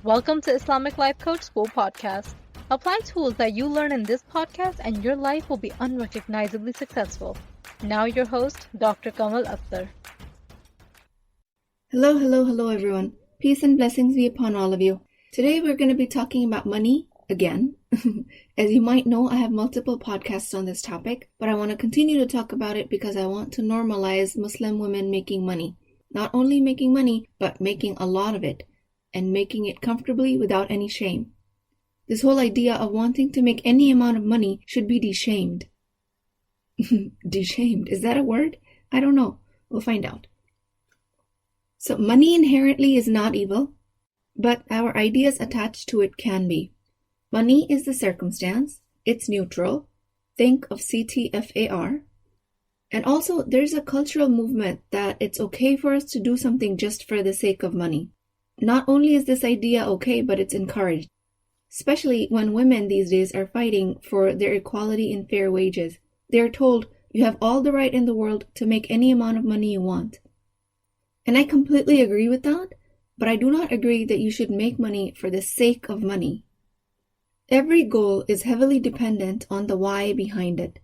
Welcome to Islamic Life Coach School Podcast. Apply tools that you learn in this podcast and your life will be unrecognizably successful. Now your host, Dr. Kamal Akhtar. Hello everyone. Peace and blessings be upon all of you. Today we're going to be talking about money again. As you might know, I have multiple podcasts on this topic, but I want to continue to talk about it because I want to normalize Muslim women making money. Not only making money, but making a lot of it, and making it comfortably without any shame. This whole idea of wanting to make any amount of money should be deshamed. Deshamed, is that a word? I don't know. We'll find out. So money inherently is not evil, but our ideas attached to it can be. Money is the circumstance. It's neutral. Think of CTFAR. And also, there's a cultural movement that it's okay for us to do something just for the sake of money. Not only is this idea okay, but it's encouraged. Especially when women these days are fighting for their equality in fair wages. They're told, you have all the right in the world to make any amount of money you want. And I completely agree with that, but I do not agree that you should make money for the sake of money. Every goal is heavily dependent on the why behind it.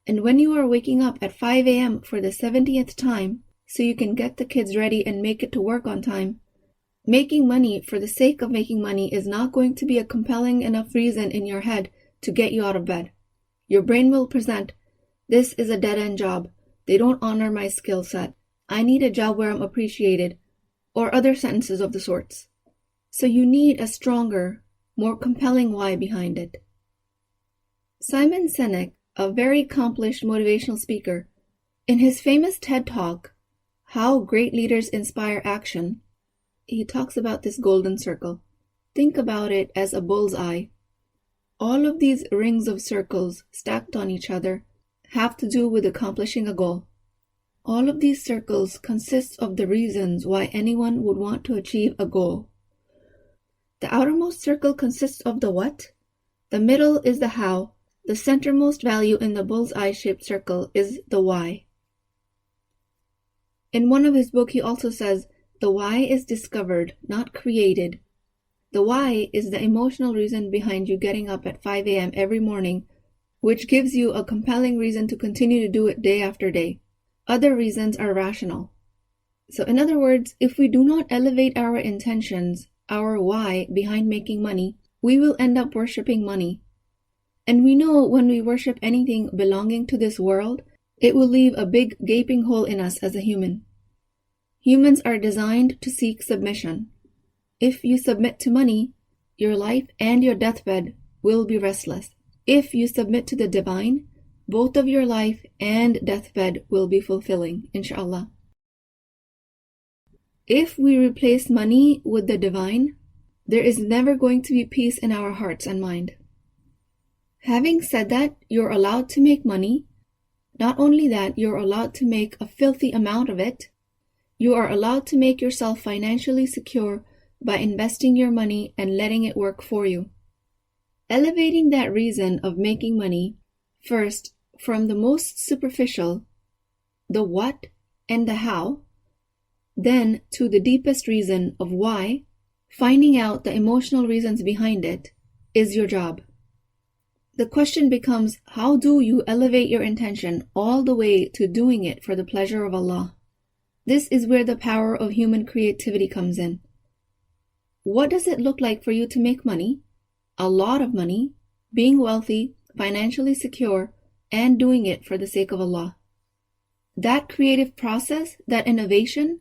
And when you are waking up at 5 a.m. for the 70th time, so you can get the kids ready and make it to work on time, making money for the sake of making money is not going to be a compelling enough reason in your head to get you out of bed. Your brain will present, this is a dead-end job. They don't honor my skill set. I need a job where I'm appreciated, or other sentences of the sorts. So you need a stronger, more compelling why behind it. Simon Sinek, a very accomplished motivational speaker, in his famous TED Talk, How Great Leaders Inspire Action, he talks about this golden circle. Think about it as a bull's eye. All of these rings of circles stacked on each other have to do with accomplishing a goal. All of these circles consist of the reasons why anyone would want to achieve a goal. The outermost circle consists of the what, the middle is the how, the centermost value in the bull's eye-shaped circle is the why. In one of his books he also says, the why is discovered, not created. The why is the emotional reason behind you getting up at 5 a.m. every morning, which gives you a compelling reason to continue to do it day after day. Other reasons are rational. So in other words, if we do not elevate our intentions, our why behind making money, we will end up worshipping money. And we know when we worship anything belonging to this world, it will leave a big gaping hole in us as a human. Humans are designed to seek submission. If you submit to money, your life and your deathbed will be restless. If you submit to the divine, both of your life and deathbed will be fulfilling, inshallah. If we replace money with the divine, there is never going to be peace in our hearts and mind. Having said that, you're allowed to make money. Not only that, you're allowed to make a filthy amount of it. You are allowed to make yourself financially secure by investing your money and letting it work for you. Elevating that reason of making money, first from the most superficial, the what and the how, then to the deepest reason of why, finding out the emotional reasons behind it, is your job. The question becomes, how do you elevate your intention all the way to doing it for the pleasure of Allah? This is where the power of human creativity comes in. What does it look like for you to make money, a lot of money, being wealthy, financially secure, and doing it for the sake of Allah? That creative process, that innovation,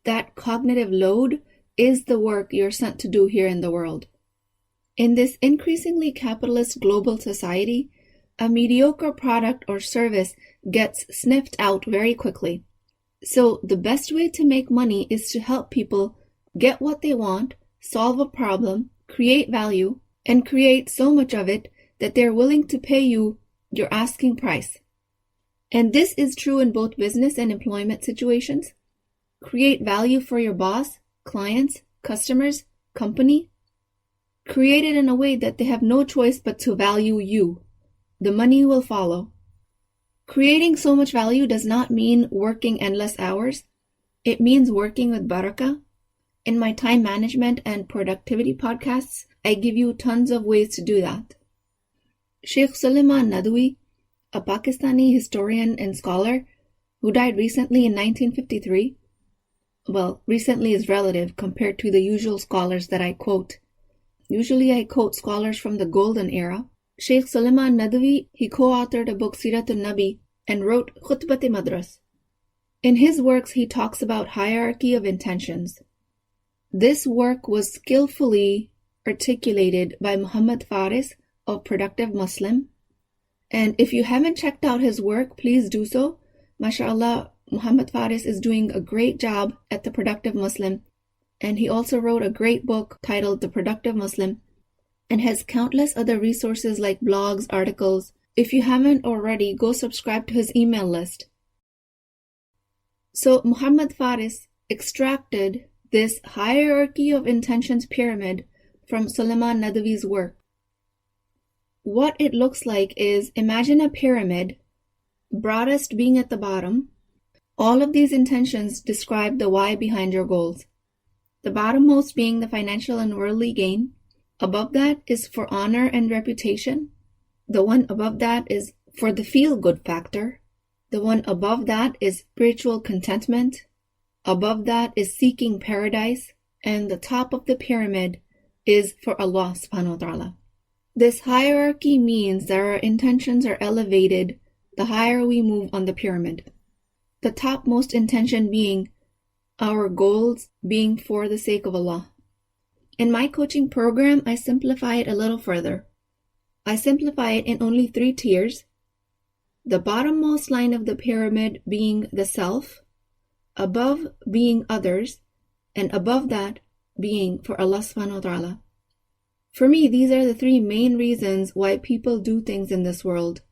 that cognitive load is the work you're sent to do here in the world. In this increasingly capitalist global society, a mediocre product or service gets sniffed out very quickly. So the best way to make money is to help people get what they want, solve a problem, create value, and create so much of it that they're willing to pay you your asking price. And this is true in both business and employment situations. Create value for your boss, clients, customers, company. Create it in a way that they have no choice but to value you. The money will follow. Creating so much value does not mean working endless hours. It means working with barakah. In my time management and productivity podcasts, I give you tons of ways to do that. Sheikh Suleiman Nadwi, a Pakistani historian and scholar who died recently in 1953, well, recently is relative compared to the usual scholars that I quote. Usually I quote scholars from the golden era. Sheikh Suleiman Nadwi, he co-authored a book Siratul Nabi and wrote Khutbat-e-Madras. In his works, he talks about hierarchy of intentions. This work was skillfully articulated by Muhammad Faris of Productive Muslim. And if you haven't checked out his work, please do so. MashaAllah, Muhammad Faris is doing a great job at the Productive Muslim. And he also wrote a great book titled The Productive Muslim and has countless other resources like blogs, articles. If you haven't already, go subscribe to his email list. So Muhammad Faris extracted this hierarchy of intentions pyramid from Suleiman Nadwi's work. What it looks like is, imagine a pyramid, broadest being at the bottom. All of these intentions describe the why behind your goals. The bottommost being the financial and worldly gain. Above that is for honor and reputation. The one above that is for the feel-good factor. The one above that is spiritual contentment. Above that is seeking paradise. And the top of the pyramid is for Allah subhanahu wa ta'ala. This hierarchy means that our intentions are elevated the higher we move on the pyramid. The topmost intention being our goals being for the sake of Allah. In my coaching program, I simplify it a little further. I simplify it in only 3 tiers. The bottommost line of the pyramid being the self, above being others, and above that being for Allah subhanahu wa ta'ala. For me, these are the 3 main reasons why people do things in this world.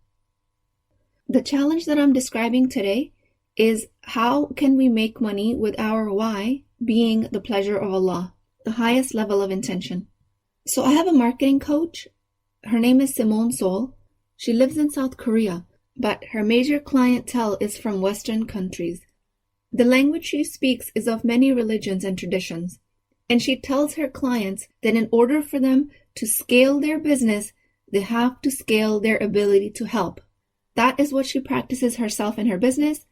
The challenge that I'm describing today is how can we make money with our why being the pleasure of Allah, the highest level of intention. So I have a marketing coach. Her name is Simone Sol. She lives in South Korea, but her major clientele is from Western countries. The language she speaks is of many religions and traditions, and she tells her clients that in order for them to scale their business, they have to scale their ability to help. That is what she practices herself in her business,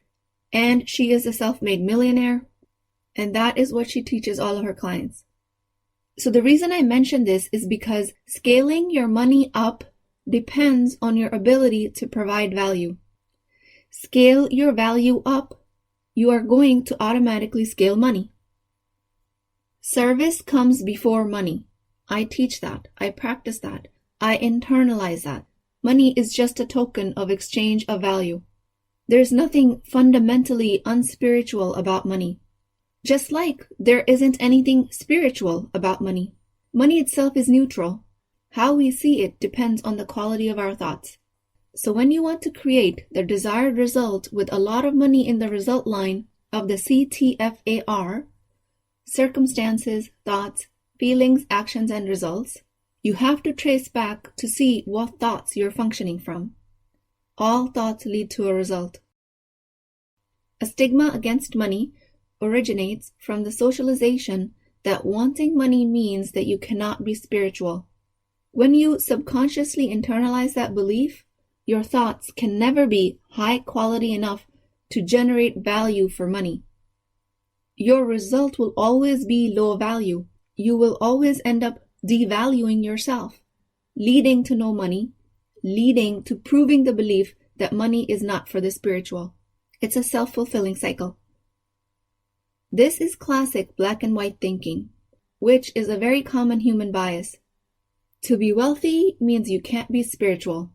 and she is a self-made millionaire, and that is what she teaches all of her clients. So the reason I mention this is because scaling your money up depends on your ability to provide value. Scale your value up, you are going to automatically scale money. Service comes before money. I teach that. I practice that. I internalize that. Money is just a token of exchange of value. There's nothing fundamentally unspiritual about money. Just like there isn't anything spiritual about money. Money itself is neutral. How we see it depends on the quality of our thoughts. So when you want to create the desired result with a lot of money in the result line of the CTFAR, circumstances, thoughts, feelings, actions, and results, you have to trace back to see what thoughts you're functioning from. All thoughts lead to a result. A stigma against money originates from the socialization that wanting money means that you cannot be spiritual. When you subconsciously internalize that belief, your thoughts can never be high quality enough to generate value for money. Your result will always be low value. You will always end up devaluing yourself, leading to no money, leading to proving the belief that money is not for the spiritual. It's a self-fulfilling cycle. This is classic black and white thinking, which is a very common human bias. To be wealthy means you can't be spiritual.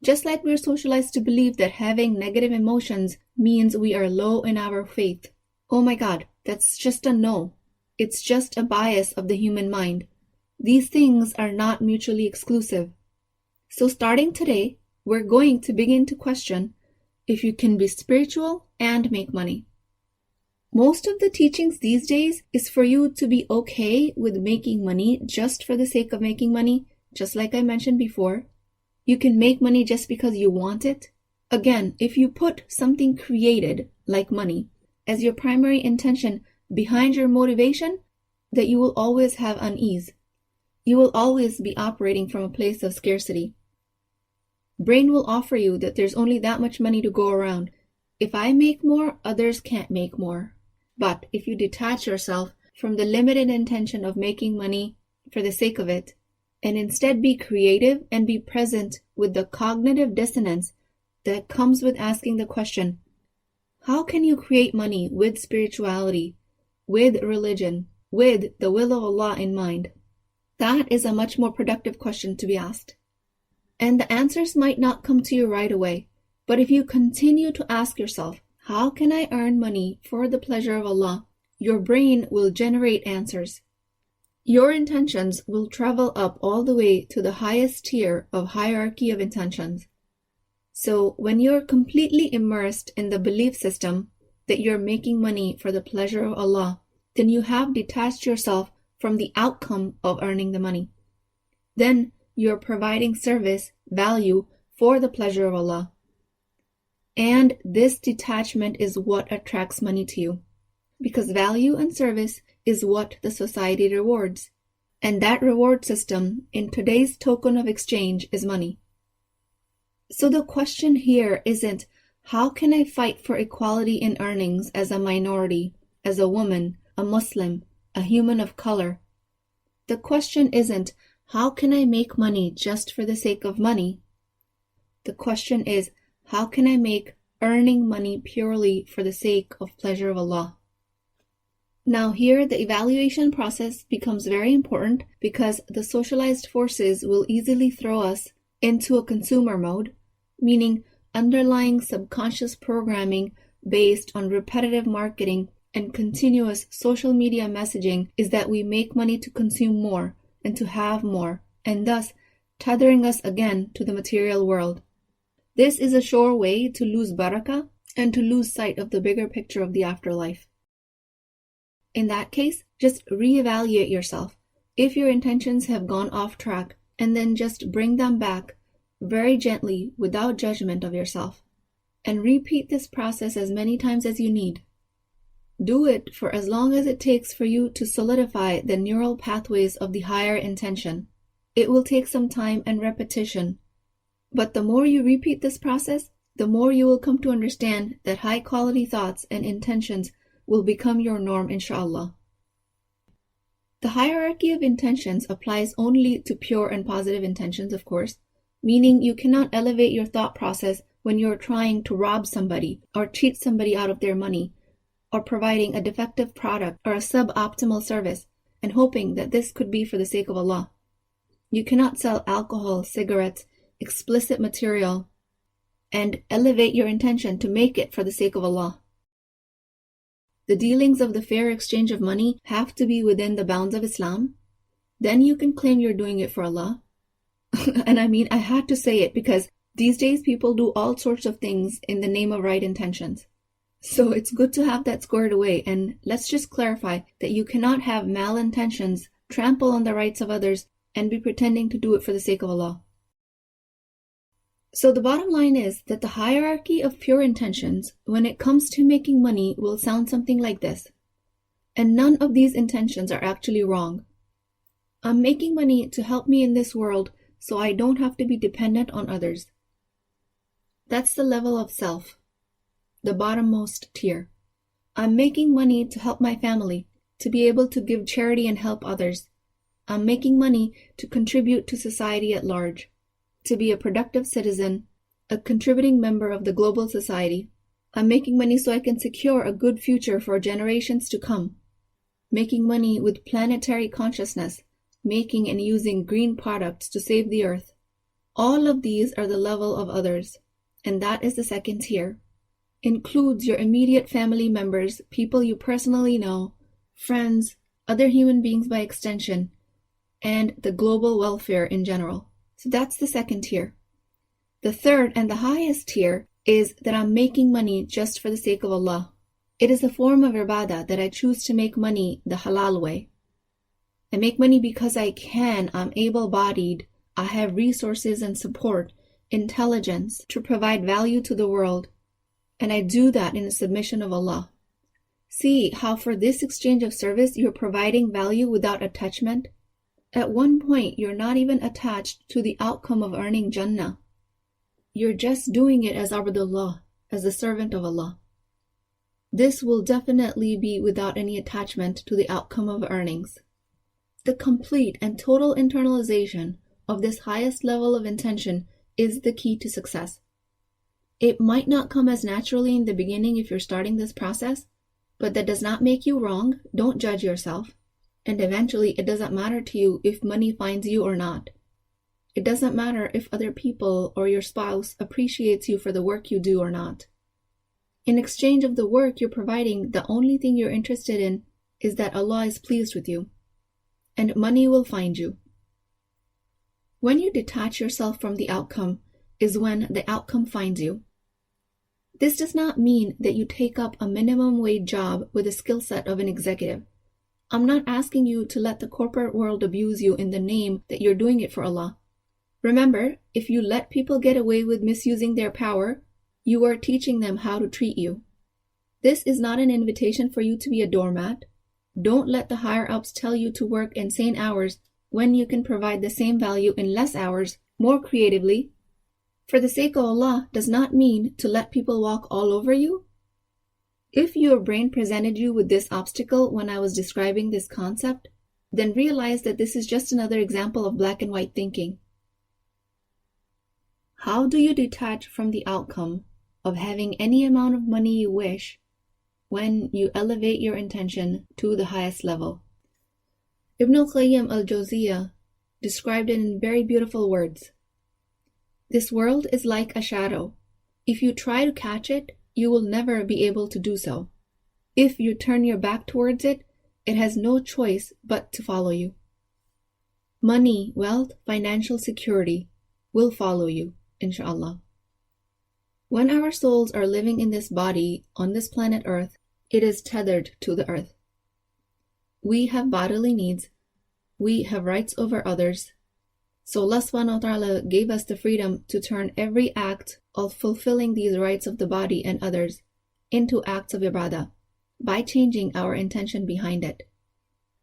Just like we're socialized to believe that having negative emotions means we are low in our faith. Oh my God, that's just a no. It's just a bias of the human mind. These things are not mutually exclusive. So starting today, we're going to begin to question if you can be spiritual and make money. Most of the teachings these days is for you to be okay with making money just for the sake of making money, just like I mentioned before. You can make money just because you want it. Again, if you put something created, like money, as your primary intention behind your motivation, that you will always have unease. You will always be operating from a place of scarcity. Brain will offer you that there's only that much money to go around. If I make more, others can't make more. But if you detach yourself from the limited intention of making money for the sake of it, and instead be creative and be present with the cognitive dissonance that comes with asking the question, how can you create money with spirituality, with religion, with the will of Allah in mind? That is a much more productive question to be asked. And the answers might not come to you right away, but if you continue to ask yourself, how can I earn money for the pleasure of Allah? Your brain will generate answers. Your intentions will travel up all the way to the highest tier of hierarchy of intentions. So when you're completely immersed in the belief system that you're making money for the pleasure of Allah, then you have detached yourself from the outcome of earning the money. Then you're providing service, value for the pleasure of Allah. And this detachment is what attracts money to you. Because value and service is what the society rewards. And that reward system in today's token of exchange is money. So the question here isn't, how can I fight for equality in earnings as a minority, as a woman, a Muslim, a human of color? The question isn't, how can I make money just for the sake of money? The question is, how can I make earning money purely for the sake of pleasure of Allah? Now here the evaluation process becomes very important because the socialized forces will easily throw us into a consumer mode, meaning underlying subconscious programming based on repetitive marketing and continuous social media messaging is that we make money to consume more and to have more, and thus tethering us again to the material world. This is a sure way to lose barakah and to lose sight of the bigger picture of the afterlife. In that case, just reevaluate yourself. If your intentions have gone off track, and then just bring them back very gently without judgment of yourself. And repeat this process as many times as you need. Do it for as long as it takes for you to solidify the neural pathways of the higher intention. It will take some time and repetition. But the more you repeat this process, the more you will come to understand that high quality thoughts and intentions will become your norm, inshallah. The hierarchy of intentions applies only to pure and positive intentions, of course, meaning you cannot elevate your thought process when you're trying to rob somebody or cheat somebody out of their money, or providing a defective product or a suboptimal service and hoping that this could be for the sake of Allah. You cannot sell alcohol, cigarettes, explicit material, and elevate your intention to make it for the sake of Allah. The dealings of the fair exchange of money have to be within the bounds of Islam. Then you can claim you're doing it for Allah. And I had to say it because these days people do all sorts of things in the name of right intentions. So it's good to have that squared away, and let's just clarify that you cannot have malintentions, trample on the rights of others, and be pretending to do it for the sake of Allah. So the bottom line is that the hierarchy of pure intentions when it comes to making money will sound something like this. And none of these intentions are actually wrong. I'm making money to help me in this world so I don't have to be dependent on others. That's the level of self, the bottommost tier. I'm making money to help my family, to be able to give charity and help others. I'm making money to contribute to society at large, to be a productive citizen, a contributing member of the global society. I'm making money so I can secure a good future for generations to come. Making money with planetary consciousness, making and using green products to save the earth. All of these are the level of others, and that is the second tier. Includes your immediate family members, people you personally know, friends, other human beings by extension, and the global welfare in general. So that's the second tier. The third and the highest tier is that I'm making money just for the sake of Allah. It is a form of ibadah that I choose to make money the halal way. I make money because I can, I'm able-bodied, I have resources and support, intelligence to provide value to the world, and I do that in the submission of Allah. See how for this exchange of service you're providing value without attachment? At one point, you're not even attached to the outcome of earning Jannah. You're just doing it as Abdullah, as the servant of Allah. This will definitely be without any attachment to the outcome of earnings. The complete and total internalization of this highest level of intention is the key to success. It might not come as naturally in the beginning if you're starting this process, but that does not make you wrong. Don't judge yourself. And eventually, it doesn't matter to you if money finds you or not. It doesn't matter if other people or your spouse appreciates you for the work you do or not. In exchange of the work you're providing, the only thing you're interested in is that Allah is pleased with you, and money will find you. When you detach yourself from the outcome is when the outcome finds you. This does not mean that you take up a minimum wage job with the skill set of an executive. I'm not asking you to let the corporate world abuse you in the name that you're doing it for Allah. Remember, if you let people get away with misusing their power, you are teaching them how to treat you. This is not an invitation for you to be a doormat. Don't let the higher-ups tell you to work insane hours when you can provide the same value in less hours, more creatively. For the sake of Allah does not mean to let people walk all over you. If your brain presented you with this obstacle when I was describing this concept, then realize that this is just another example of black and white thinking. How do you detach from the outcome of having any amount of money you wish when you elevate your intention to the highest level? Ibn al-Qayyim al-Jawziyah described it in very beautiful words. This world is like a shadow. If you try to catch it, you will never be able to do so. If you turn your back towards it, it has no choice but to follow you. Money, wealth, financial security will follow you, inshallah. When our souls are living in this body on this planet Earth, it is tethered to the earth. We have bodily needs. We have rights over others. So Allah subhanahu wa ta'ala gave us the freedom to turn every act of fulfilling these rights of the body and others into acts of ibadah by changing our intention behind it.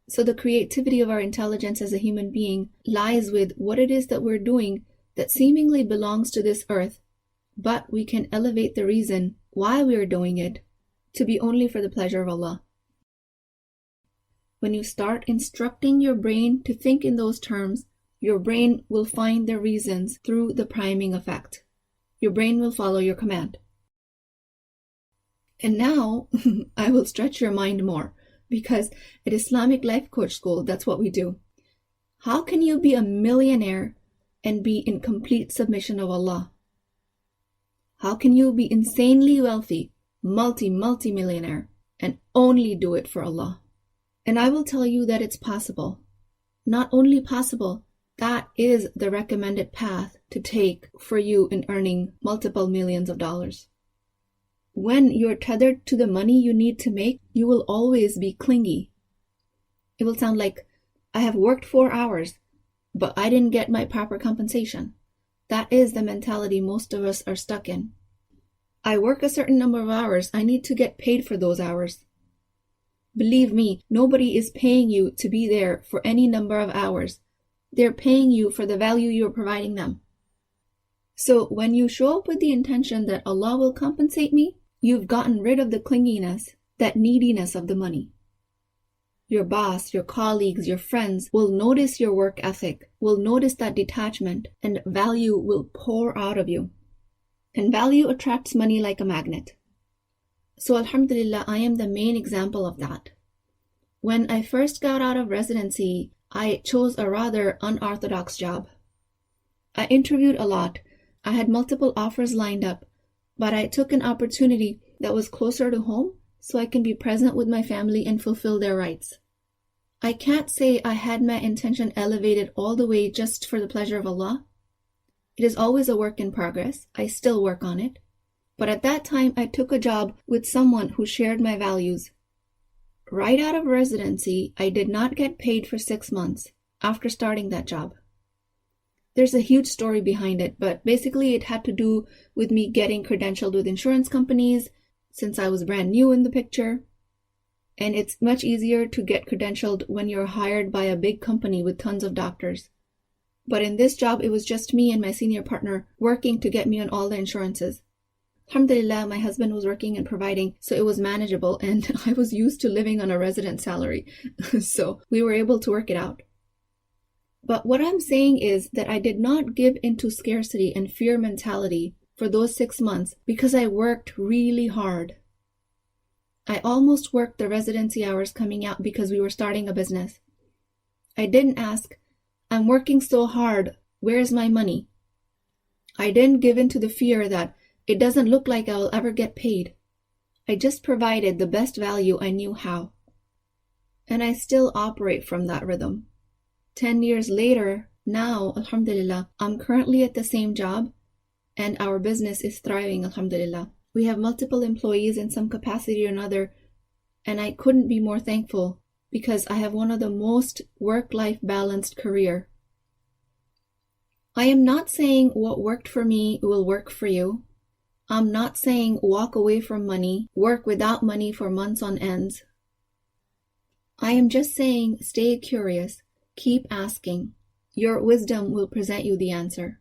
So the creativity of our intelligence as a human being lies with what it is that we're doing that seemingly belongs to this earth, but we can elevate the reason why we are doing it to be only for the pleasure of Allah. When you start instructing your brain to think in those terms, your brain will find the reasons through the priming effect. Your brain will follow your command. And now, I will stretch your mind more, because at Islamic Life Coach School, that's what we do. How can you be a millionaire and be in complete submission of Allah? How can you be insanely wealthy, multi-millionaire, and only do it for Allah? And I will tell you that it's possible. Not only possible, that is the recommended path to take for you in earning multiple millions of dollars. When you're tethered to the money you need to make, you will always be clingy. It will sound like, I have worked 4 hours, but I didn't get my proper compensation. That is the mentality most of us are stuck in. I work a certain number of hours, I need to get paid for those hours. Believe me, nobody is paying you to be there for any number of hours. They're paying you for the value you're providing them. So when you show up with the intention that Allah will compensate me, you've gotten rid of the clinginess, that neediness of the money. Your boss, your colleagues, your friends will notice your work ethic, will notice that detachment, and value will pour out of you. And value attracts money like a magnet. So alhamdulillah, I am the main example of that. When I first got out of residency, I chose a rather unorthodox job. I interviewed a lot. I had multiple offers lined up, but I took an opportunity that was closer to home so I can be present with my family and fulfill their rights. I can't say I had my intention elevated all the way just for the pleasure of Allah. It is always a work in progress. I still work on it. But at that time, I took a job with someone who shared my values. Right out of residency, I did not get paid for 6 months after starting that job. There's a huge story behind it, but basically it had to do with me getting credentialed with insurance companies since I was brand new in the picture. And it's much easier to get credentialed when you're hired by a big company with tons of doctors. But in this job, it was just me and my senior partner working to get me on all the insurances. Alhamdulillah, my husband was working and providing, so it was manageable, and I was used to living on a resident salary. So we were able to work it out. But what I'm saying is that I did not give into scarcity and fear mentality for those 6 months because I worked really hard. I almost worked the residency hours coming out because we were starting a business. I didn't ask, I'm working so hard, where's my money? I didn't give in to the fear that it doesn't look like I will ever get paid. I just provided the best value I knew how. And I still operate from that rhythm. 10 years later, now, alhamdulillah, I'm currently at the same job and our business is thriving, alhamdulillah. We have multiple employees in some capacity or another, and I couldn't be more thankful because I have one of the most work-life balanced career. I am not saying what worked for me will work for you. I'm not saying walk away from money, work without money for months on ends. I am just saying stay curious, keep asking. Your wisdom will present you the answer.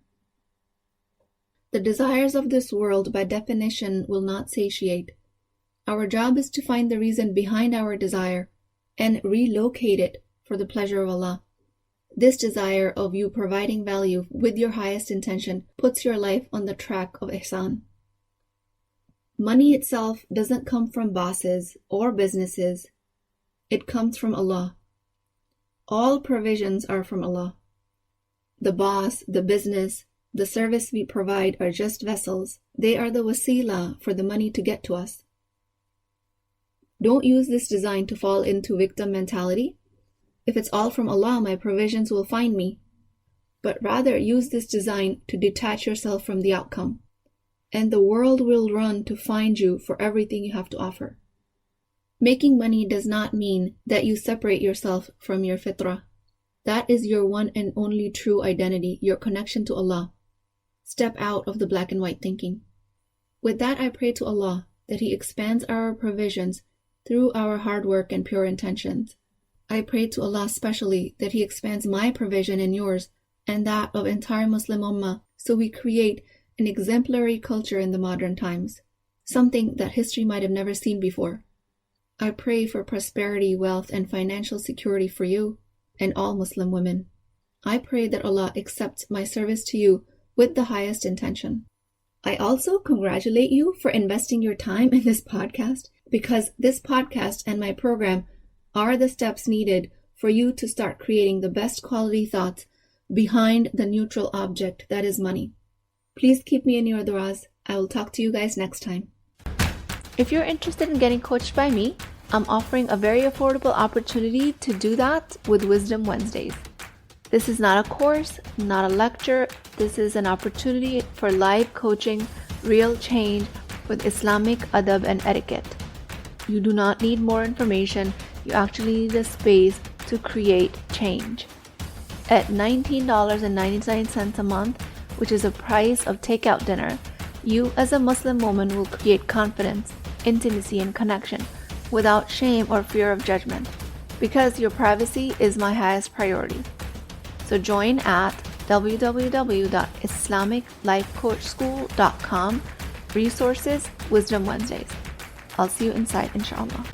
The desires of this world by definition will not satiate. Our job is to find the reason behind our desire and relocate it for the pleasure of Allah. This desire of you providing value with your highest intention puts your life on the track of ihsan. Money itself doesn't come from bosses or businesses. It comes from Allah. All provisions are from Allah. The boss, the business, the service we provide are just vessels. They are the wasila for the money to get to us. Don't use this design to fall into victim mentality. If it's all from Allah, my provisions will find me. But rather use this design to detach yourself from the outcome. And the world will run to find you for everything you have to offer. Making money does not mean that you separate yourself from your fitrah. That is your one and only true identity, your connection to Allah. Step out of the black and white thinking. With that, I pray to Allah that He expands our provisions through our hard work and pure intentions. I pray to Allah specially that He expands my provision and yours and that of entire Muslim Ummah so we create an exemplary culture in the modern times, something that history might have never seen before. I pray for prosperity, wealth, and financial security for you and all Muslim women. I pray that Allah accepts my service to you with the highest intention. I also congratulate you for investing your time in this podcast because this podcast and my program are the steps needed for you to start creating the best quality thoughts behind the neutral object that is money. Please keep me in your du'as. I will talk to you guys next time. If you're interested in getting coached by me, I'm offering a very affordable opportunity to do that with Wisdom Wednesdays. This is not a course, not a lecture. This is an opportunity for live coaching, real change with Islamic adab and etiquette. You do not need more information. You actually need a space to create change. At $19.99 a month, which is the price of takeout dinner, you as a Muslim woman will create confidence, intimacy, and connection without shame or fear of judgment, because your privacy is my highest priority. So join at www.islamiclifecoachschool.com, resources, Wisdom Wednesdays. I'll see you inside, inshallah.